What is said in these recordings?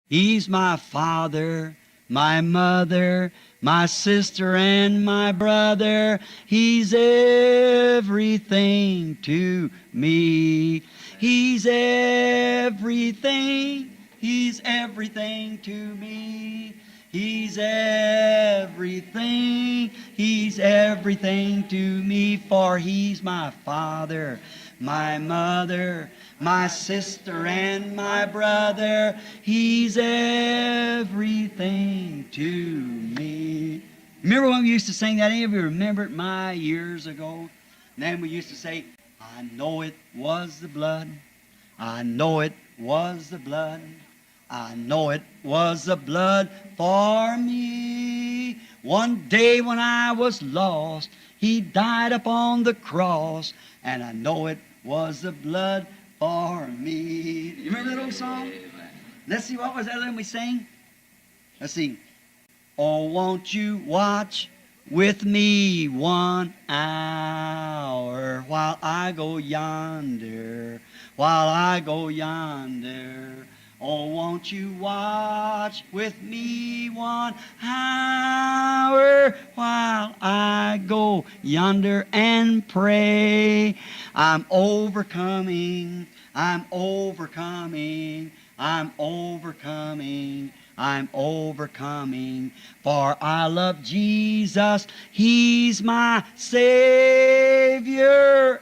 He's my father, my mother, my sister and my brother. He's everything to me. He's everything. He's everything to me. He's everything. He's everything to me, for He's my father, my mother, my sister and my brother. He's everything to me. Remember when we used to sing that? Any of you remember it my years ago? And then we used to say, I know it was the blood. I know it was the blood. I know it was the blood for me. One day when I was lost, He died upon the cross, and I know it was the blood for me. You remember that old song? Let's see, what was that we sang? Let's see. Oh, won't you watch with me 1 hour while I go yonder, while I go yonder. Oh, won't you watch with me 1 hour while I go yonder and pray? I'm overcoming, I'm overcoming, I'm overcoming, I'm overcoming, for I love Jesus. He's my Savior,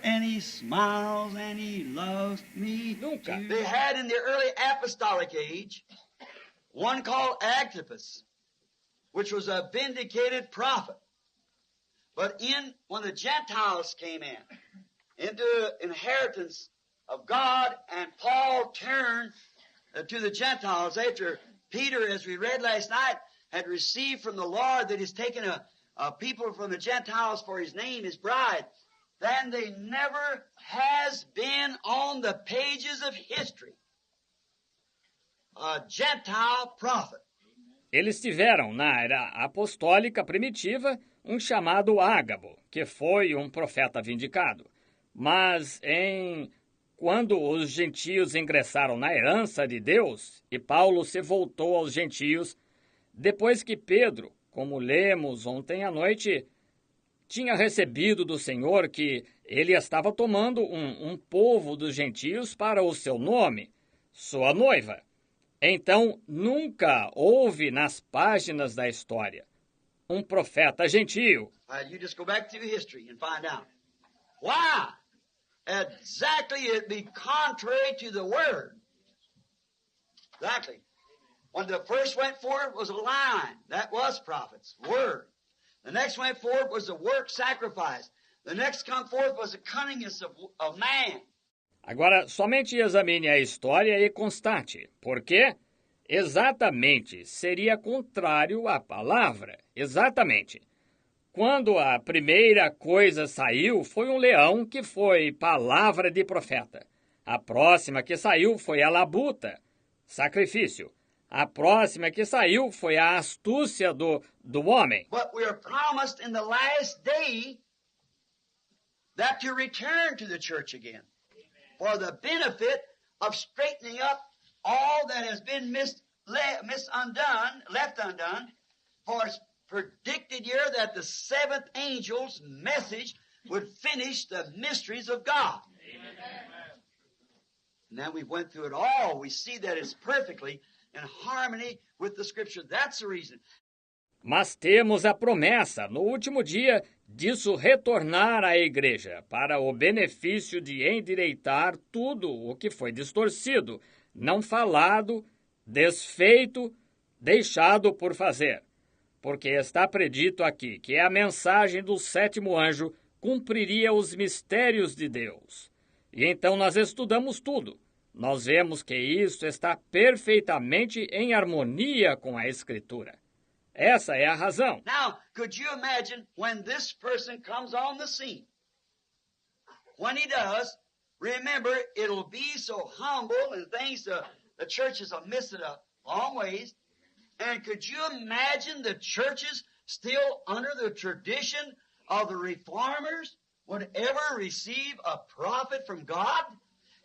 and He smiles and He loves me. They had in the early apostolic age one called Agabus, which was a vindicated prophet. But when the Gentiles came into inheritance of God, and Paul turned to the Gentiles after Peter, as we read last night, had received from the Lord that He's taken a people from the Gentiles for His name, His bride, then they never has been on the pages of history a Gentile prophet. Eles tiveram, na era apostólica primitiva, um chamado Ágabo, que foi um profeta vindicado. Mas quando os gentios ingressaram na herança de Deus e Paulo se voltou aos gentios, depois que Pedro, como lemos ontem à noite, tinha recebido do Senhor que ele estava tomando um povo dos gentios para o seu nome, sua noiva. Então, nunca houve nas páginas da história um profeta gentio. You just go back through history and find out. Why? Exactly, it'd be contrary to the Word. Exactly. When the first went forth was a line. That was prophets, Word. The next went forth was the work sacrifice. The next come forth was the cunningness of man. Agora, somente examine a história e constate, porque exatamente seria contrário à palavra. Exatamente. Quando a primeira coisa saiu, foi um leão, que foi palavra de profeta. A próxima que saiu foi a labuta, sacrifício. A próxima que saiu foi a astúcia do homem. But we are promised in the last day that to return to the church again for the benefit of straightening up all that has been left undone, for it's predicted here that the seventh angel's message would finish the mysteries of God. Amen. And then we went through it all. We see that it's perfectly in harmony with the Scripture. That's the reason. Mas temos a promessa, no último dia, disso retornar à igreja, para o benefício de endireitar tudo o que foi distorcido, não falado, desfeito, deixado por fazer. Porque está predito aqui que a mensagem do sétimo anjo cumpriria os mistérios de Deus. E então nós estudamos tudo. Nós vemos que isso está perfeitamente em harmonia com a Escritura. Essa é a razão. Now, could you imagine when this person comes on the scene? When he does, remember, it'll be so humble and things the churches have missed it a long ways. And could you imagine the churches still under the tradition of the reformers would ever receive a prophet from God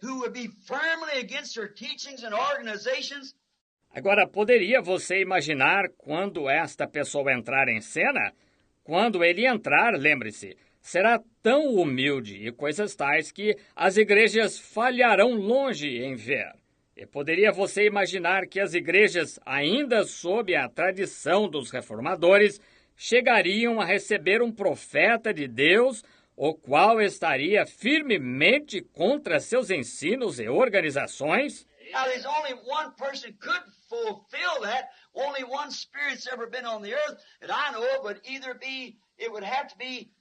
who would be firmly against their teachings and organizations? Agora, poderia você imaginar quando esta pessoa entrar em cena? Quando ele entrar, lembre-se, será tão humilde e coisas tais que as igrejas falharão longe em ver. E poderia você imaginar que as igrejas, ainda sob a tradição dos reformadores, chegariam a receber um profeta de Deus, o qual estaria firmemente contra seus ensinos e organizações? Now, there's only one person could fulfill that. Only one spirit's ever been on the earth that I know of would it would have to be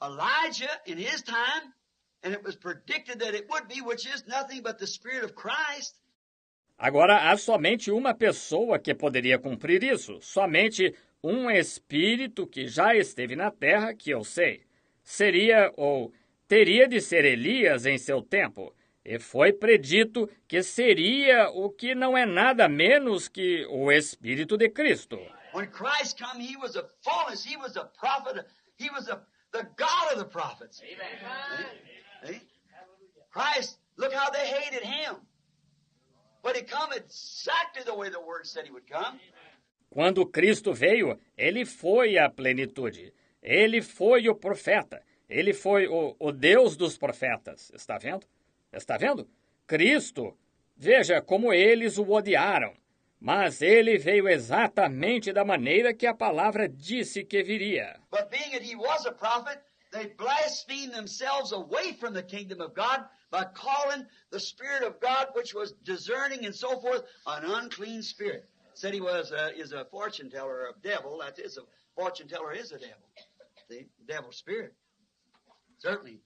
Elijah in his time, and it was predicted that it would be, which is nothing but the Spirit of Christ. Agora, há somente uma pessoa que poderia cumprir isso, somente um espírito que já esteve na terra, que eu sei. Seria ou teria de ser Elias em seu tempo. E foi predito que seria o que não é nada menos que o Espírito de Cristo. When Christ come, he was a fullness, he was a prophet, he was the God of the prophets. Amen. Christ, look how they hated him. But he come exactly the way the word said he would come. Quando Cristo veio, ele foi a plenitude. Ele foi o profeta. Ele foi o Deus dos profetas. Está vendo? Está vendo? Cristo, veja como eles o odiaram. Mas ele veio exatamente da maneira que a palavra disse que viria. But being that he was a prophet, they blasphemed themselves away from the kingdom of God by calling the Spirit of God, which was discerning and so forth, an unclean spirit. Said he is a fortune teller, a devil. That is, a fortune teller is a devil. See, devil spirit. Certainly.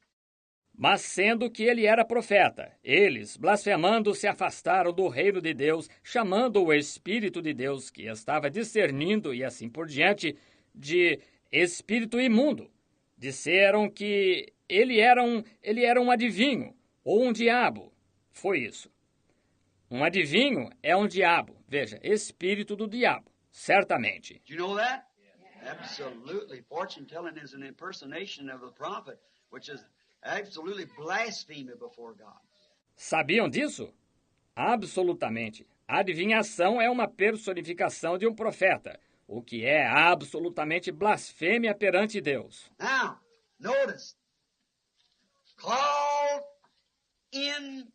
Mas sendo que ele era profeta, eles, blasfemando, se afastaram do reino de Deus, chamando o Espírito de Deus, que estava discernindo e assim por diante, de espírito imundo. Disseram que ele era um adivinho, ou um diabo. Foi isso. Um adivinho é um diabo. Veja, espírito do diabo, certamente. Do you know that? Absolutely. Fortune telling is an impersonation of the prophet, which is absolutely blasphemy before God. Sabiam disso? Absolutamente. A adivinhação é uma personificação de um profeta, o que é absolutamente blasfêmia perante Deus. Now, notice, called in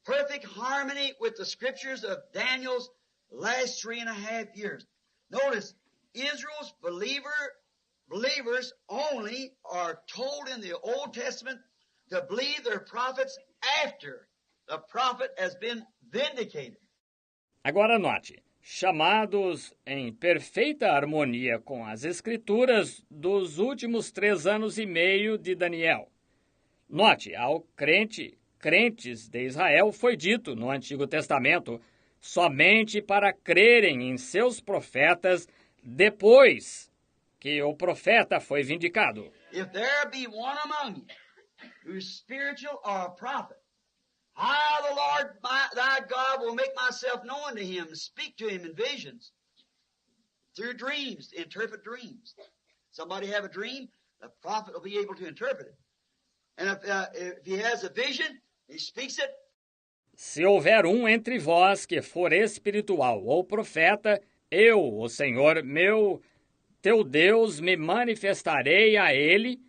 perfect harmony with the scriptures of Daniel's last 3.5 years. Notice, Israel's believers only are told in the Old Testament to believe their prophets after the prophet has been vindicated. Agora note, chamados em perfeita harmonia com as escrituras dos últimos 3 anos e meio de Daniel. Note, ao crentes de Israel foi dito no Antigo Testamento somente para crerem em seus profetas depois que o profeta foi vindicado. If there be one among you who's spiritual or a prophet, I, the Lord thy God, will make myself known to him, speak to him in visions, through dreams, interpret dreams. Somebody have a dream, the prophet will be able to interpret it. And if he has a vision, he speaks it. Se houver um entre vós que for espiritual ou profeta, eu, o Senhor, teu Deus, me manifestarei a ele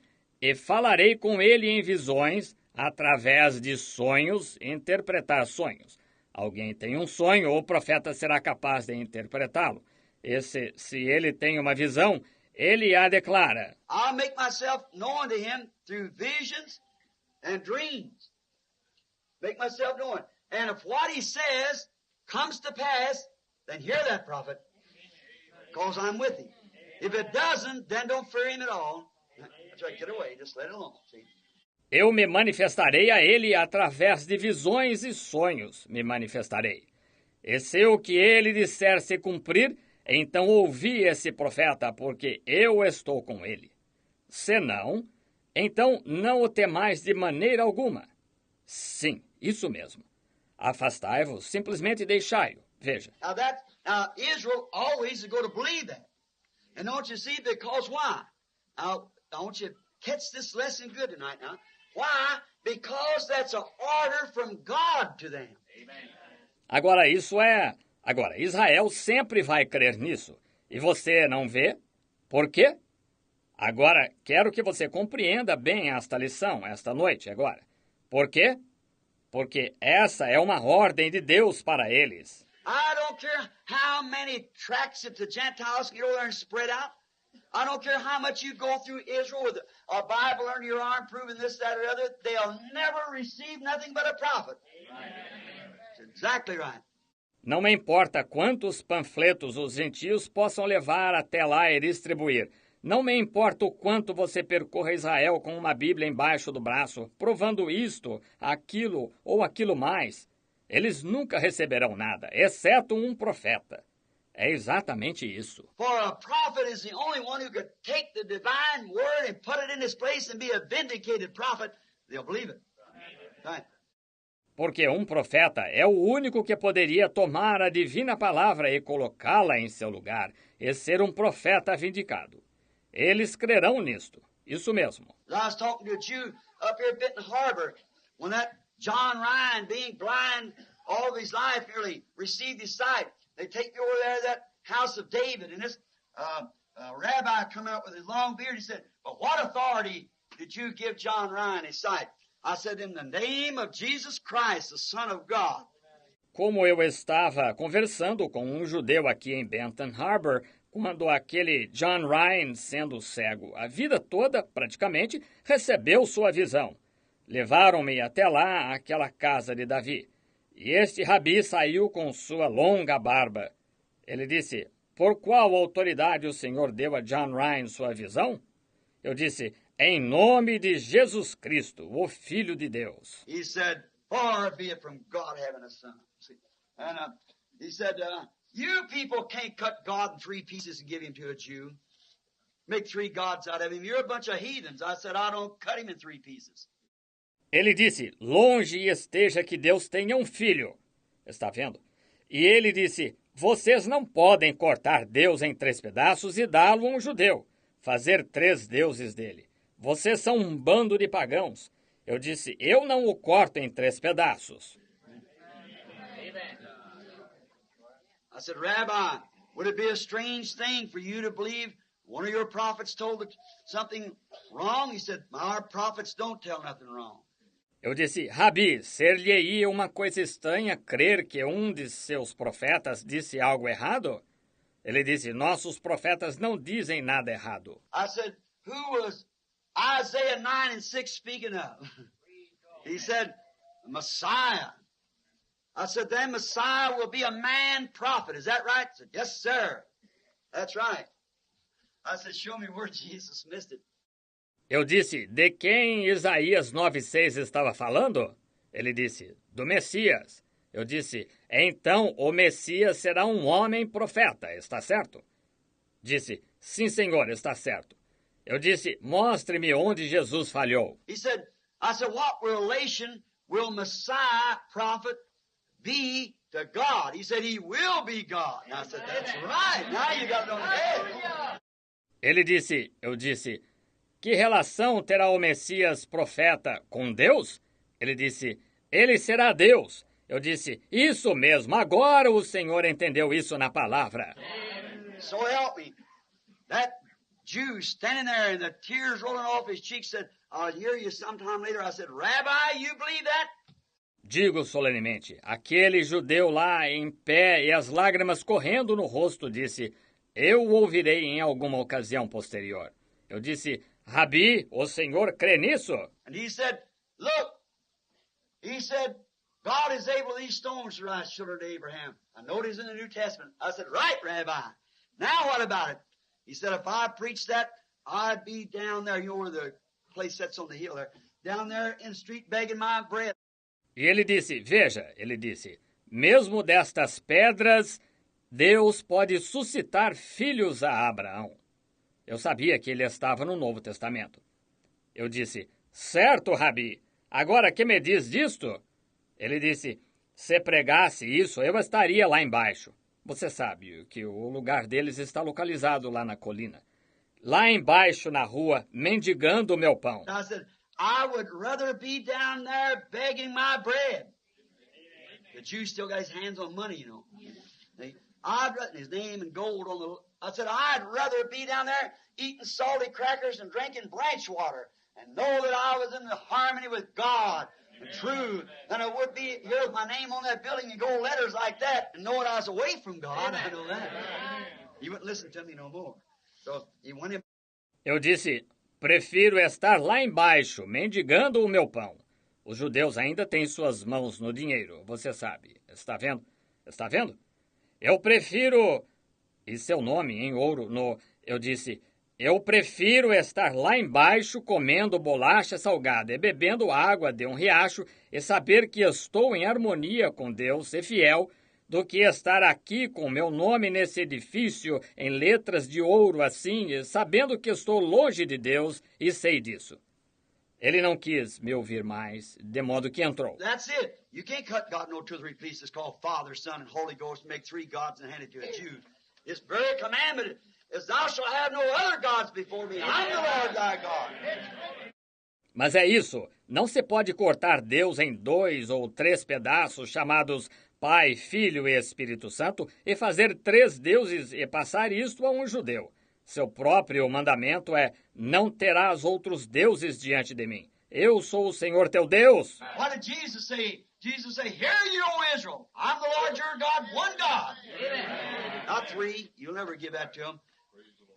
e falarei com ele em visões, através de sonhos, interpretar sonhos. Alguém tem um sonho, o profeta será capaz de interpretá-lo. Se ele tem uma visão, ele a declara. I'll make myself known to him through visions and dreams. Make myself known. And if what he says comes to pass, then hear that prophet, because I'm with him. If it doesn't, then don't fear him at all. That's right, get away, just let it alone. See? Eu me manifestarei a ele através de visões e sonhos, me manifestarei. E se o que ele disser se cumprir, então ouvi esse profeta, porque eu estou com ele. Se não, então não o temais de maneira alguma. Sim, isso mesmo. Afastai-vos, simplesmente deixai-o. Veja. Now Israel always is going to believe that. And don't you see, because why? Now, I want you to catch this lesson good tonight now. Why? Because that's an order from God to them. Agora, isso é Agora, Israel sempre vai crer nisso. E você não vê? Por quê? Agora, quero que você compreenda bem esta lição, esta noite, agora. Por quê? Porque essa é uma ordem de Deus para eles. I don't care how many tracts that the Gentiles can get over there and spread out. I don't care how much you go through Israel with a Bible under your arm proving this, that, or the other. They'll never receive nothing but a prophet. That's exactly right. Não me importa quantos panfletos os gentios possam levar até lá e distribuir. Não me importa o quanto você percorra Israel com uma Bíblia embaixo do braço, provando isto, aquilo ou aquilo mais. Eles nunca receberão nada, exceto um profeta. É exatamente isso. For a prophet is the only one who could take the divine word and put it in its place and be a vindicated prophet. They'll believe it. Right. Porque um profeta é o único que poderia tomar a divina palavra e colocá-la em seu lugar e ser um profeta vindicado. Eles crerão nisto. Isso mesmo. I was talking to a Jew up here at Benton Harbor when that John Ryan, being blind all of his life, nearly received his sight. They take me over there to that house of David, and this rabbi come out with his long beard. He said, "But what authority did you give John Ryan his sight?" I said, "In the name of Jesus Christ, the Son of God." Como eu estava conversando com um judeu aqui em Benton Harbor, quando aquele John Ryan, sendo cego a vida toda, praticamente, recebeu sua visão. Levaram-me até lá, àquela casa de Davi. E este rabi saiu com sua longa barba. Ele disse, por qual autoridade o Senhor deu a John Ryan sua visão? Eu disse, em nome de Jesus Cristo, o Filho de Deus. He said, far be it from God having a son. See? And he said, you people can't cut God in three pieces and give him to a Jew. Make three gods out of him. You're a bunch of heathens. I said, I don't cut him in three pieces. Ele disse, longe esteja que Deus tenha um filho. Está vendo? E ele disse, vocês não podem cortar Deus em três pedaços e dá-lo a um judeu, fazer três deuses dele. Vocês são um bando de pagãos. Eu disse, eu não o corto em três pedaços. I said, Rabbi, would it be a strange thing for you to believe one of your prophets told something wrong? He said, our prophets don't tell nothing wrong. Eu disse, Rabi, ser-lhe-ia uma coisa estranha crer que um de seus profetas disse algo errado? Ele disse, nossos profetas não dizem nada errado. I said, who was Isaiah 9:6 speaking of? He said, Messiah. I said, then Messiah will be a man prophet. Is that right? He said, yes, sir. That's right. I said, show me where Jesus missed it. Eu disse, de quem Isaías 9:6 estava falando? Ele disse, do Messias. Eu disse, então o Messias será um homem profeta, está certo? Disse, sim, senhor, está certo. Eu disse, mostre-me onde Jesus falhou. He said, I said, what relation will Messiah prophet be to God? He said, he will be God. And I said, that's right. Now you got it on the head. Ele disse, eu disse, que relação terá o Messias profeta com Deus? Ele disse, ele será Deus. Eu disse, isso mesmo, agora o Senhor entendeu isso na palavra. So help me. That Jew standing there and the tears rolling off his cheeks said, I'll hear you sometime later. I said, Rabbi, you believe that? Digo solenemente, aquele judeu lá em pé e as lágrimas correndo no rosto disse, eu o ouvirei em alguma ocasião posterior. Eu disse, Rabi, o senhor crê nisso? And he said, look, he said, God is able these stones to rise children to Abraham. I know it is in the New Testament. I said, right, Rabbi. Now what about it? He said, if I preached that, I'd be down there, you know where the place sits on the hill there, down there in the street begging my bread. E ele disse, veja, ele disse, mesmo destas pedras, Deus pode suscitar filhos a Abraão. Eu sabia que ele estava no Novo Testamento. Eu disse, certo, Rabi, agora que me diz disto? Ele disse, se pregasse isso, eu estaria lá embaixo. Você sabe que o lugar deles está localizado lá na colina. Lá embaixo na rua, mendigando o meu pão. I said, I would rather be down there begging my bread. The Jew still got his hands on money, you know. I'd his name in gold on the. I said I'd rather be down there eating salty crackers and drinking branch water and know that I was in the harmony with God and truth than I would be here with my name on that building and gold letters like that and knowing I was away from God. I know that. He wouldn't listen to me no more. So he went in. Eu disse, prefiro estar lá embaixo, mendigando o meu pão. Os judeus ainda têm suas mãos no dinheiro, você sabe. Está vendo? Está vendo? Eu prefiro... E seu nome em ouro no... Eu disse, eu prefiro estar lá embaixo comendo bolacha salgada e bebendo água de um riacho e saber que estou em harmonia com Deus e fiel do que estar aqui com meu nome nesse edifício em letras de ouro assim, sabendo que estou longe de Deus e sei disso. Ele não quis me ouvir mais, de modo que entrou. That's it. You can't cut God no two or three pieces called Father, Son, and Holy Ghost and make three gods and hand it to a Jew. This very commandment is thou shalt have no other gods before me. I'm the Lord thy God. Mas é isso. Não se pode cortar Deus em 2 ou 3 pedaços chamados Pai, Filho e Espírito Santo e fazer 3 deuses e passar isto a um judeu. Seu próprio mandamento é: não terás outros deuses diante de mim. Eu sou o Senhor teu Deus. What did Jesus say? Jesus said, hear you, O Israel. I'm the Lord your God, one God. Amen. Not three. You'll never give that to him.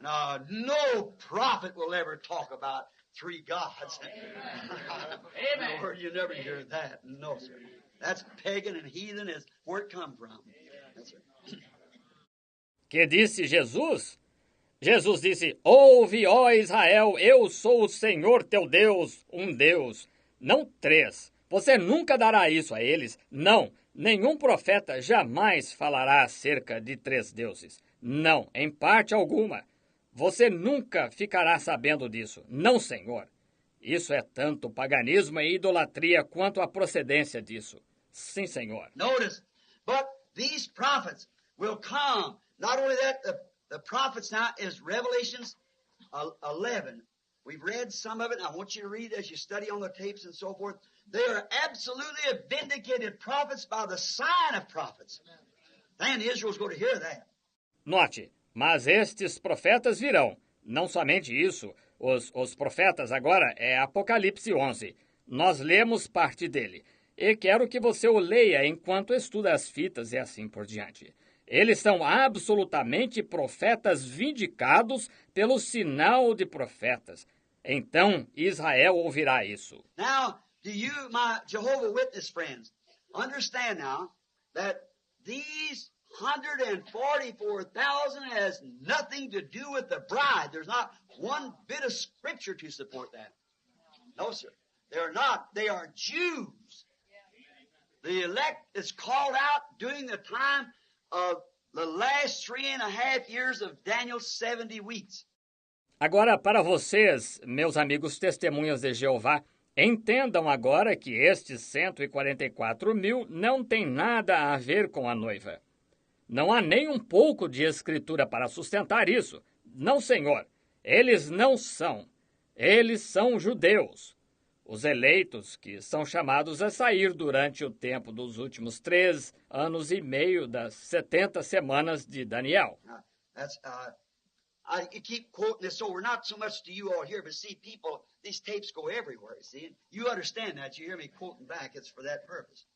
No prophet will ever talk about 3 gods. Amen. Lord, you never hear that. No, sir. That's pagan and heathen is where it come from. That's it. Que disse Jesus? Jesus disse, ouve, ó Israel, eu sou o Senhor teu Deus, um Deus, não 3. Você nunca dará isso a eles. Não, nenhum profeta jamais falará acerca de 3 deuses. Não, em parte alguma. Você nunca ficará sabendo disso. Não, Senhor. Isso é tanto paganismo e idolatria quanto a procedência disso. Sim, Senhor. Notice, but these prophets will come. Not only that, the prophets now is Revelations 11. We've read some of it, and I want you to read as you study on the tapes and so forth. They are absolutely vindicated prophets by the sign of prophets. Then Israel's going to hear that. Note, mas estes profetas virão. Não somente isso, os profetas agora é Apocalipse 11. Nós lemos parte dele. E quero que você o leia enquanto estuda as fitas e assim por diante. Eles são absolutamente profetas vindicados pelo sinal de profetas. Então Israel ouvirá isso. Now, do you, my Jehovah Witness friends, understand now that these 144,000 has nothing to do with the bride. There's not one bit of scripture to support that. No, sir. They're not. They are Jews. The elect is called out during the time of the last 3.5 years of Daniel's 70 weeks. Agora, para vocês, meus amigos testemunhas de Jeová, entendam agora que estes 144 mil não tem nada a ver com a noiva. Não há nem um pouco de escritura para sustentar isso. Não, Senhor. Eles não são. Eles são judeus. Os eleitos que são chamados a sair durante o tempo dos últimos 3 anos e meio das 70 semanas de Daniel. I keep quoting this over, not so much to you all here, but see, people, these tapes go everywhere, see? You understand that. You hear me quoting back. It's for that purpose.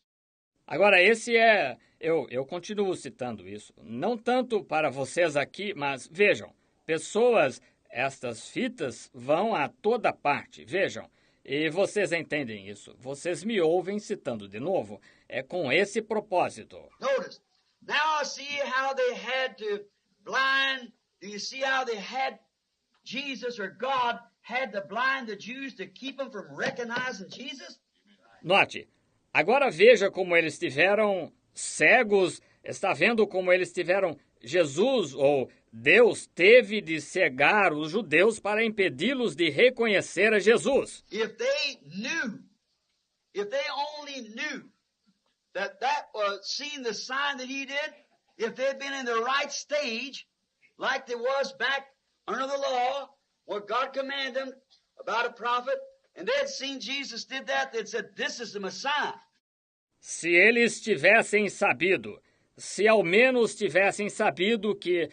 Agora, esse é... Eu continuo citando isso. Não tanto para vocês aqui, mas vejam, pessoas, estas fitas vão a toda parte, vejam. E vocês entendem isso. Vocês me ouvem citando de novo. É com esse propósito. Notice, now I see how they had to blind. Do you see how they had Jesus or God had to blind the Jews to keep them from recognizing Jesus? Note, agora veja como eles tiveram cegos. Está vendo como eles tiveram Jesus ou Deus teve de cegar os judeus para impedi-los de reconhecer a Jesus. If they only knew that was seeing the sign that he did, if they'd been in the right stage, like they was back under the law, where God commanded them about a prophet, and they had seen Jesus did that, they'd said, this is the Messiah. Se eles tivessem sabido, se ao menos tivessem sabido que,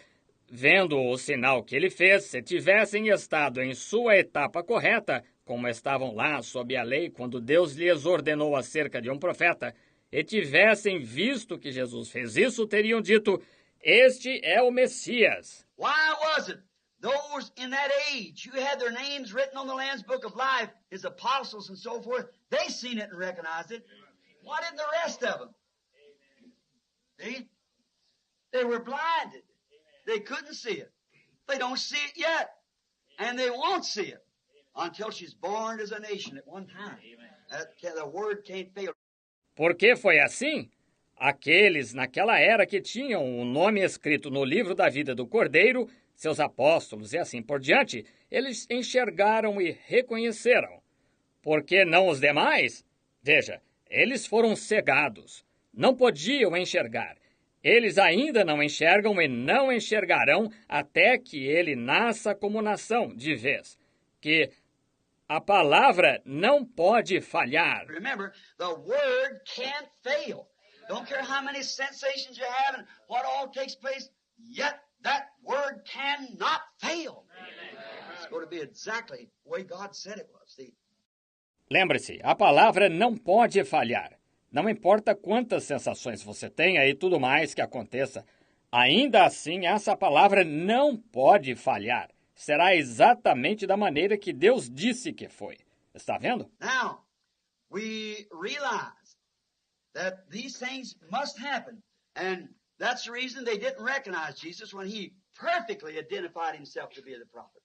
vendo o sinal que ele fez, se tivessem estado em sua etapa correta, como estavam lá sob a lei quando Deus lhes ordenou acerca de um profeta, e tivessem visto que Jesus fez isso, teriam dito: este é o Messias. Why was it those in that age who had their names written on the Lamb's Book of Life, his apostles and so forth, they seen it and recognized it? Why didn't the rest of them? See? They were blinded. They couldn't see it. They don't see it yet. And they won't see it until she's born as a nation at one time. The word can't fail. Por que foi assim? Aqueles naquela era que tinham o nome escrito no livro da vida do Cordeiro, seus apóstolos e assim por diante, eles enxergaram e reconheceram. Por que não os demais? Veja, eles foram cegados. Não podiam enxergar. Eles ainda não enxergam e não enxergarão até que ele nasça como nação de vez. Que a palavra não pode falhar. Remember, the word can't fail. Don't care how many sensations you have and what all takes place, yet that word cannot fail. It's going to be exactly the way God said it was. See? Lembre-se, a palavra não pode falhar. Não importa quantas sensações você tenha e tudo mais que aconteça, ainda assim essa palavra não pode falhar. Será exatamente da maneira que Deus disse que foi. Está vendo? Now, we realize that these things must happen. And that's the reason they didn't recognize Jesus when he perfectly identified himself to be the prophet.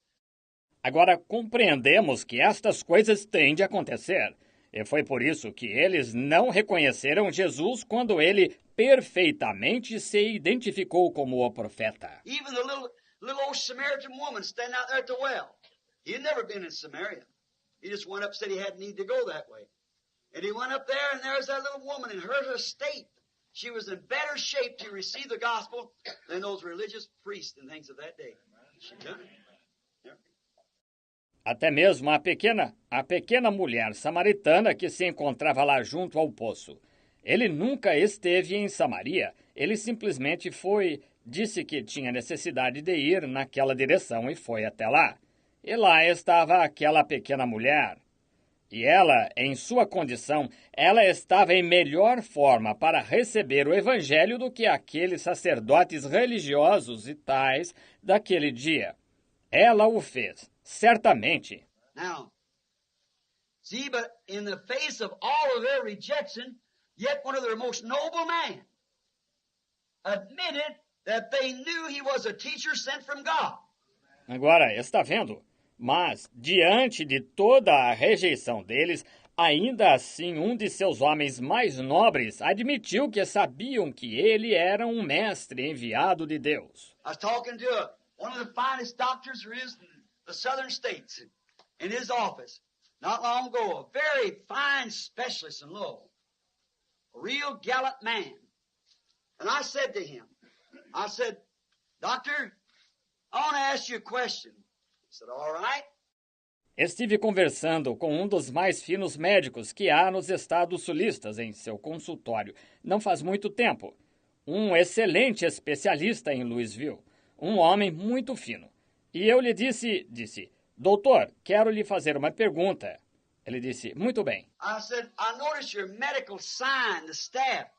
Agora compreendemos que estas coisas têm de acontecer. E foi por isso que eles não reconheceram Jesus quando ele perfeitamente se identificou como o profeta. Even the little old Samaritan woman standing out there at the well. He had never been in Samaria. He just went up, said he had need to go that way. And he went up there, and there's that little woman in her estate. She was in better shape to receive the gospel than those religious priests and things of that day. She done it. Até mesmo a pequena mulher samaritana que se encontrava lá junto ao poço. Ele nunca esteve em Samaria. Ele simplesmente disse que tinha necessidade de ir naquela direção e foi até lá. E lá estava aquela pequena mulher. E ela, em sua condição, ela estava em melhor forma para receber o evangelho do que aqueles sacerdotes religiosos e tais daquele dia. Ela o fez, certamente. Now, see, but in the face of all of their rejection, yet one of their most noble men admitted that they knew he was a teacher sent from God. Agora, está vendo? Mas, diante de toda a rejeição deles, ainda assim um de seus homens mais nobres admitiu que sabiam que ele era um mestre enviado de Deus. I was talking to one of the finest doctors there is in the southern states in his office not long ago, a very fine specialist in Louisville, a real gallant man. And I said to him, Doctor, I want to ask you a question. He said, all right. Estive conversando com um dos mais finos médicos que há nos estados sulistas em seu consultório não faz muito tempo. Um excelente especialista em Louisville, um homem muito fino. E eu lhe disse, doutor, quero lhe fazer uma pergunta. Ele disse, muito bem. I said, I noticed your medical sign, the staff.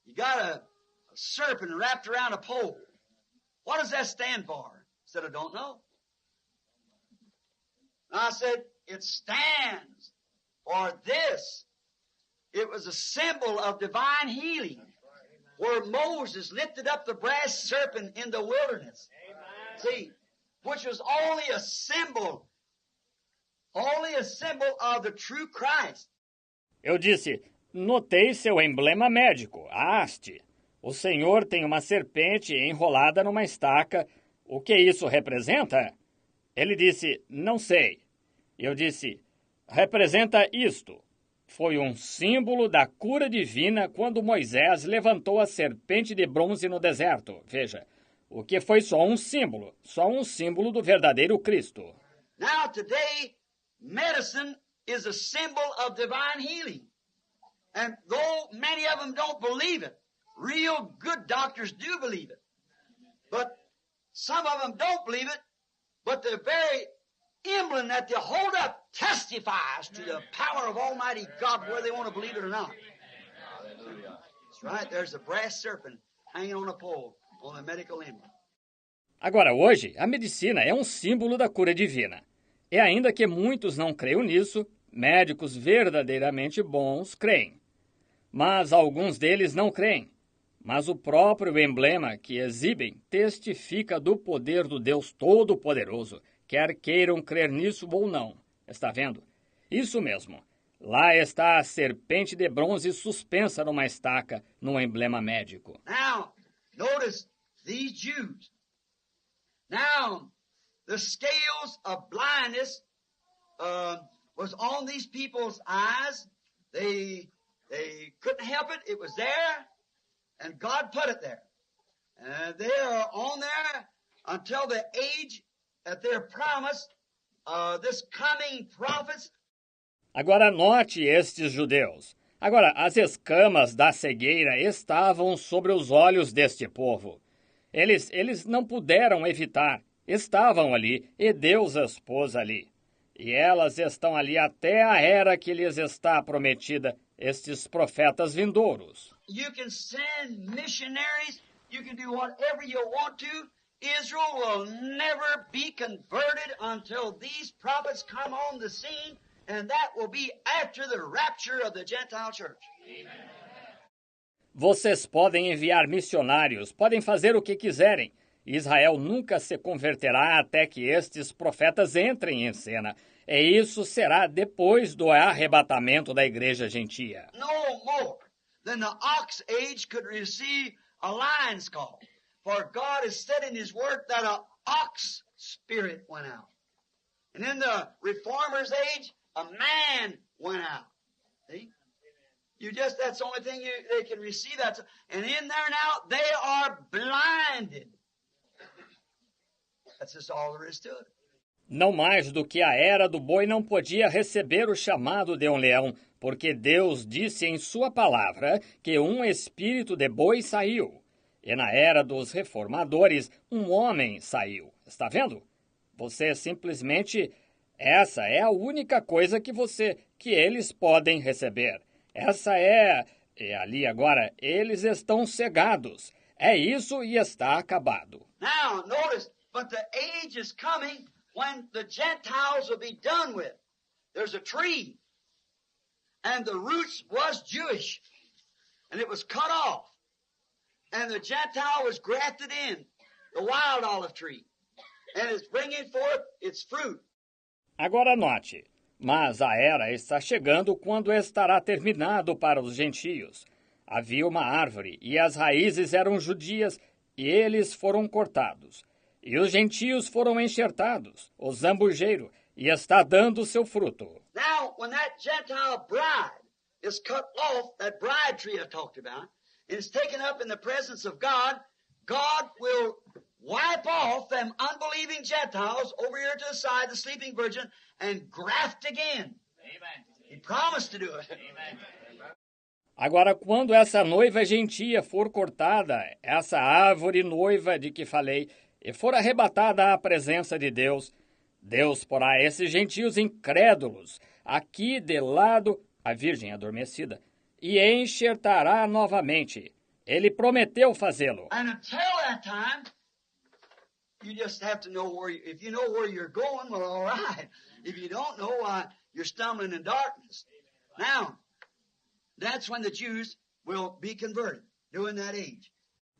You got a serpent wrapped around a pole. What does that stand for? He said, I don't know. I said, it stands for this. It was a symbol of divine healing, where Moses lifted up the brass serpent in the wilderness. See, which was only a symbol of the true Christ. Eu disse, notei seu emblema médico, a haste. O Senhor tem uma serpente enrolada numa estaca. O que isso representa? Ele disse, não sei. Eu disse, representa isto. Foi um símbolo da cura divina quando Moisés levantou a serpente de bronze no deserto. Veja, o que foi só um símbolo do verdadeiro Cristo. Now today, medicine is a symbol of divine healing. And though many of them don't believe it, real good doctors do believe it. But some of them don't believe it, but the very emblem that they hold up testifies to the power of Almighty God, whether they want to believe it or not. That's right, there's a brass serpent hanging on a pole on the medical emblem. Agora, hoje, a medicina é um símbolo da cura divina. E ainda que muitos não creiam nisso, médicos verdadeiramente bons creem. Mas alguns deles não creem. Mas o próprio emblema que exibem testifica do poder do Deus Todo-Poderoso, quer queiram crer nisso ou não. Está vendo? Isso mesmo. Lá está a serpente de bronze suspensa numa estaca, num emblema médico. Now, notice these Jews. Now, the scales of blindness was on these people's eyes. They couldn't help it. It was there, and God put it there. And they are on there until the age that they're promised, this coming prophets. Agora note estes judeus. Agora, as escamas da cegueira estavam sobre os olhos deste povo. Eles não puderam evitar. Estavam ali, e Deus as pôs ali. E elas estão ali até a era que lhes está prometida, estes profetas vindouros. You can send missionaries, you can do whatever you want to. Israel will never be converted until these prophets come on the scene, and that will be after the rapture of the Gentile church. Vocês podem enviar missionários, podem fazer o que quiserem. Israel nunca se converterá até que estes profetas entrem em cena. E isso será depois do arrebatamento da igreja gentia. No more than the ox age could receive a lion's call. For God has said in His Word that an ox spirit went out. And in the Reformer's age, a man went out. See? That's the only thing they can receive. And in there now, they are blinded. That's just all there is to it. Não mais do que a era do boi não podia receber o chamado de um leão, porque Deus disse em sua palavra que um espírito de boi saiu. E na era dos reformadores, um homem saiu. Está vendo? Você simplesmente... Essa é a única coisa que eles podem receber. Essa é... E ali agora, eles estão cegados. É isso e está acabado. Now, notice, but the age is coming when the Gentiles will be done with. There's a tree, and the roots was Jewish, and it was cut off. And the Gentile was grafted in, the wild olive tree, and it's bringing forth its fruit. Agora note, mas a era está chegando quando estará terminado para os gentios. Havia uma árvore, e as raízes eram judias, e eles foram cortados. E os gentios foram enxertados, o zambujeiro, e está dando seu fruto. Now, when that Gentile bride is cut off, that bride tree I talked about, and is taken up in the presence of God, God will wipe off them unbelieving Gentiles over here to the side, the sleeping virgin, and graft again. Amen. He promised to do it. Amen. Agora, quando essa noiva gentia for cortada, essa árvore noiva de que falei, e for arrebatada à presença de Deus, Deus porá esses gentios incrédulos, aqui de lado, a virgem adormecida, e enxertará novamente. Ele prometeu fazê-lo. And until that time, you just have to know if you know where you're going, well, all right. If you don't know, you're stumbling in darkness. Now, that's when the Jews will be converted, during that age.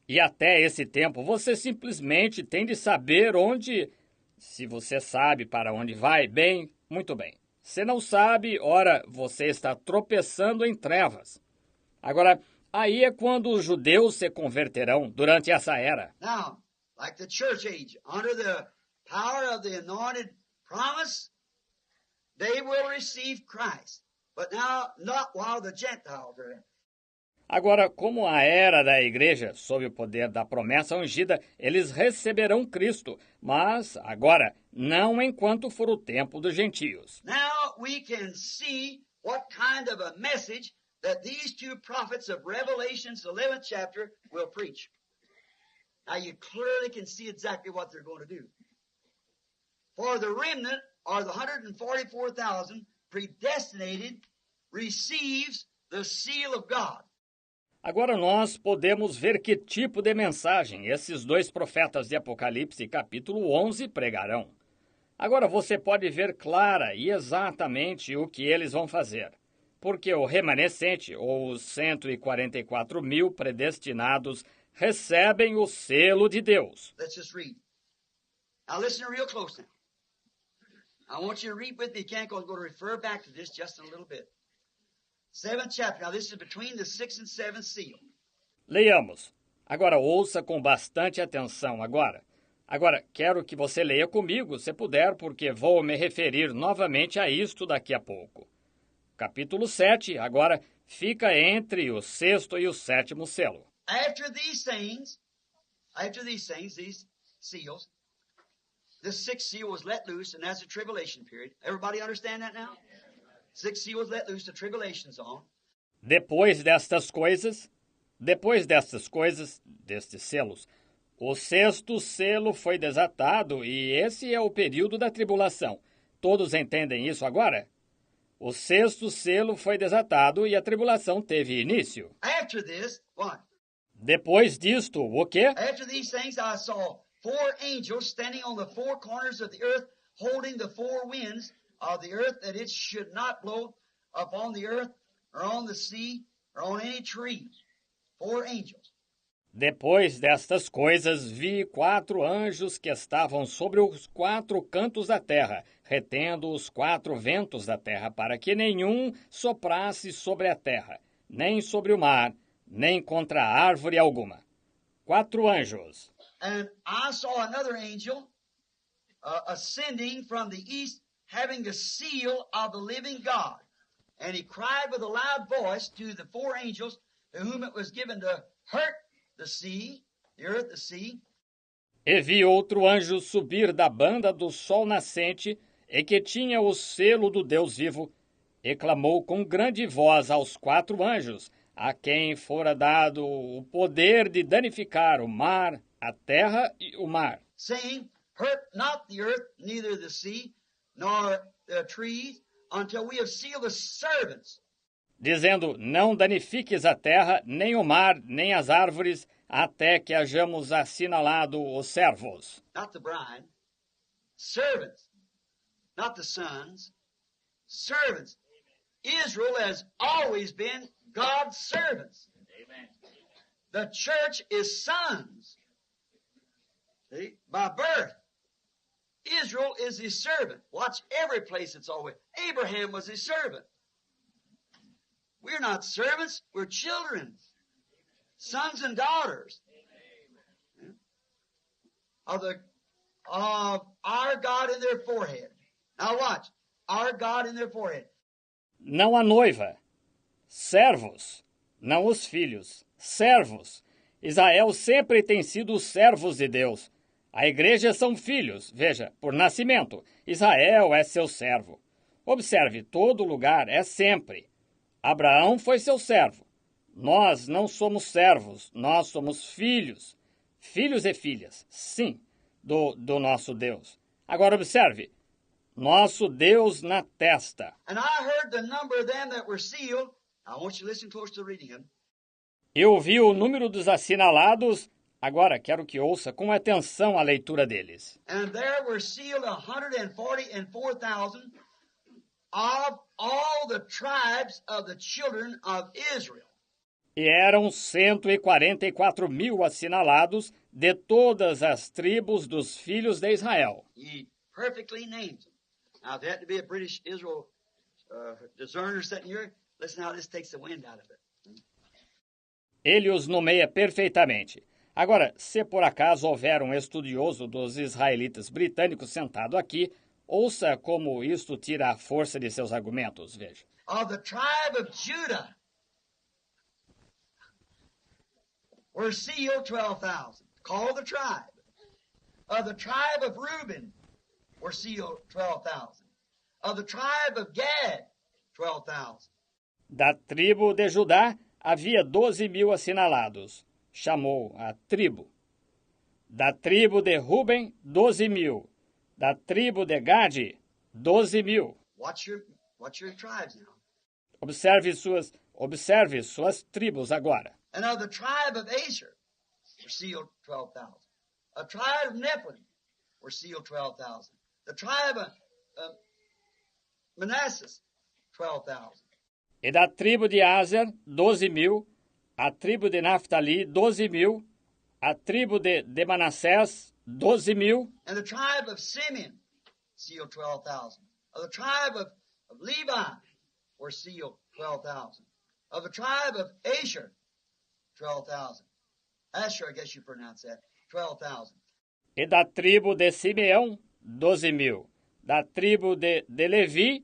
E até esse tempo, você simplesmente tem de saber onde... Se você sabe para onde vai, bem, muito bem. Se não sabe, ora, você está tropeçando em trevas. Agora, aí é quando os judeus se converterão durante essa era. Now, like the church age, under the power of the anointed promise, they will receive Christ. But now, not while the Gentiles are there. Agora, como a era da igreja, sob o poder da promessa ungida, eles receberão Cristo, mas agora, não enquanto for o tempo dos gentios. Now we can see what kind of a message that these two prophets of Revelation's 11th chapter will preach. Now you clearly can see exactly what they're going to do. For the remnant, or the 144,000 predestinated, receives the seal of God. Agora nós podemos ver que tipo de mensagem esses dois profetas de Apocalipse, capítulo 11, pregarão. Agora você pode ver clara e exatamente o que eles vão fazer, porque o remanescente, ou os 144 mil predestinados, recebem o selo de Deus. Let's just read. Now listen real close now. I want you to read with me. You can't go. I'm going to refer back to this just in a little bit. 7th chapter. Now this is between the 6th and 7th seal. Leiamos. Agora ouça com bastante atenção agora. Agora, quero que você leia comigo, se puder, porque vou me referir novamente a isto daqui a pouco. Capítulo 7, agora, fica entre o 6º e o 7º selo. After these things, these seals, the 6th seal was let loose, and that's the tribulation period. Everybody understand that now? 6th seal was let loose, the tribulation's on. Depois destes destes selos, o 6º selo foi desatado e esse é o período da tribulação. Todos entendem isso agora? O 6º selo foi desatado e a tribulação teve início. After this, what? Depois disto, o quê? After these things I saw 4 angels standing on the 4 corners of the earth, holding the 4 winds of the earth, that it should not blow upon the earth, or on the sea, or on any tree. 4 angels. Depois destas coisas, vi 4 anjos que estavam sobre os 4 cantos da terra, retendo os 4 ventos da terra, para que nenhum soprasse sobre a terra, nem sobre o mar, nem contra árvore alguma. 4 anjos. And I saw another angel ascending from the east, having the seal of the living God. And he cried with a loud voice to the 4 angels, to whom it was given to hurt the sea, the earth, the sea. E vi outro anjo subir da banda do sol nascente, e que tinha o selo do Deus vivo, e clamou com grande voz aos 4 anjos, a quem fora dado o poder de danificar o mar, a terra e o mar, saying, hurt not the earth, neither the sea, nor the trees, until we have sealed the servants. dizendo, não danifiques a terra, nem o mar, nem as árvores, até que hajamos assinalado os servos. Not the bride, servants, not the sons, servants. Israel has always been God's servants. Amen. The church is sons. See? By birth. Israel is his servant. Watch every place it's always. Abraham was his servant. We're not servants, we're children. Sons and daughters. Of our God in their forehead. Now watch. Our God in their forehead. Não a noiva. Servos. Não os filhos. Servos. Israel sempre tem sido os servos de Deus. A igreja são filhos, veja, por nascimento. Israel é seu servo. Observe, todo lugar é sempre. Abraão foi seu servo. Nós não somos servos, nós somos filhos. Filhos e filhas, sim, do nosso Deus. Agora observe, nosso Deus na testa. And I heard the number of them that were sealed. I want you to listen close to the reading him. Eu vi o número dos assinalados. Agora quero que ouça com atenção a leitura deles. And there were sealed 144,000 of all the tribes of the children of Israel. E eram 144 mil assinalados de todas as tribos dos filhos de Israel. He perfectly named them. Now, if there had to be a British Israel discerner sitting here, listen how this takes the wind out of it. Ele os nomeia perfeitamente. Agora, se por acaso houver um estudioso dos israelitas britânicos sentado aqui, ouça como isto tira a força de seus argumentos, veja. Of the tribe of Judah were sealed 12,000, called the tribe. Of the tribe of Reuben were sealed 12,000. Of the tribe of Gad, 12,000. Da tribo de Judá havia 12.000 assinalados. Chamou a tribo. Da tribo de Ruben, 12.000. Da tribo de Gade, 12.000. What's your tribes now? Observe suas tribos agora. And of the tribe of Asher were sealed 12,000. A tribe of Nephilim were sealed 12,000. The tribe of Manasseh, 12,000. E da tribo de Aser, 12.000. A tribo de Naftali, 12.000. A tribo de Manassés, 12.000. And the tribe of Simeon sealed 12,000. Of the tribe of Levi were sealed 12,000. Of the tribe of Asher, 12,000. Asher, I guess you pronounce that, 12,000. E da tribo de Simeão, 12.000. Da tribo de Levi,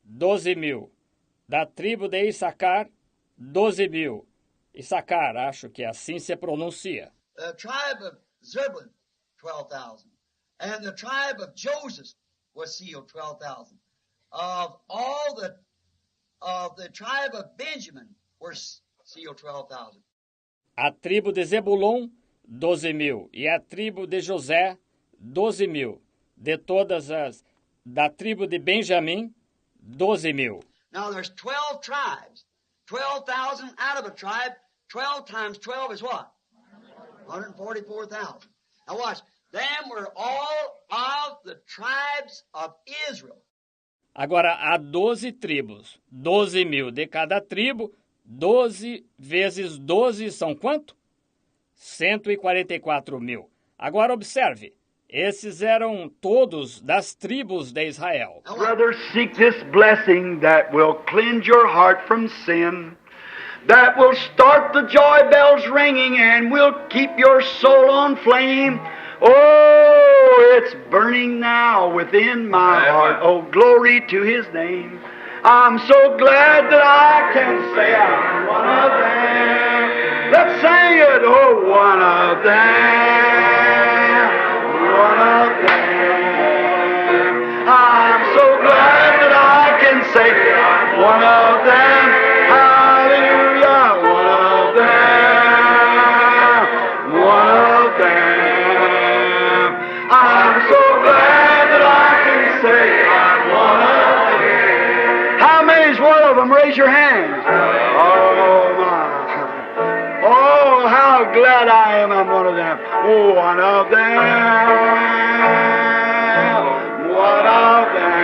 12.000. Da tribo de Issacar, 12.000. Issacar, acho que assim se pronuncia. The tribe of Zebulun, 12,000. And the tribe of Joseph was sealed 12,000. Of the tribe of Benjamin were sealed 12,000. A tribo de Zebulon, 12.000. E a tribo de José, 12.000. De todas as... Da tribo de Benjamim, 12.000. Now there's 12 tribes. 12,000 out of a tribe. 12 times 12 is what? 144,000. Now watch. Them were all of the tribes of Israel. Agora, há 12 tribos. 12.000 de cada tribo. 12 vezes 12 são quanto? 144.000. Agora observe. Esses eram todos das tribos de Israel. Brother, seek this blessing that will cleanse your heart from sin, that will start the joy bells ringing and will keep your soul on flame. Oh, it's burning now within my heart. Oh, glory to His name. I'm so glad that I can say I'm one of them. Let's sing it. Oh, one of them. One of them. I'm so glad that I can say I'm one of them. Hallelujah. One of them. One of them. I'm so glad that I can say I'm one of them. How many's one of them? Raise your hands. Oh, my. Oh, how glad I am I'm one of them. Oh, one of them. One of them.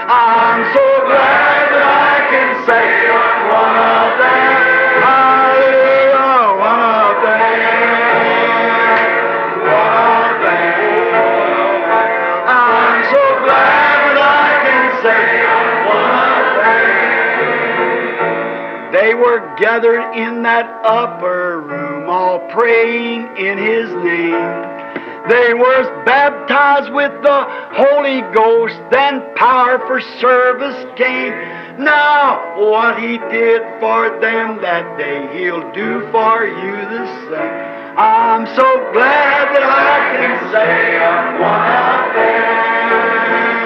I'm so glad that I can say I'm one of them. Hallelujah. One of them. One of them. I'm so glad that I can say I'm one of them. They were gathered in that upper room, all praying in His name. They were baptized with the Holy Ghost, then power for service came. Now, what He did for them that day, He'll do for you the same. I'm so glad that I can say I'm one of them.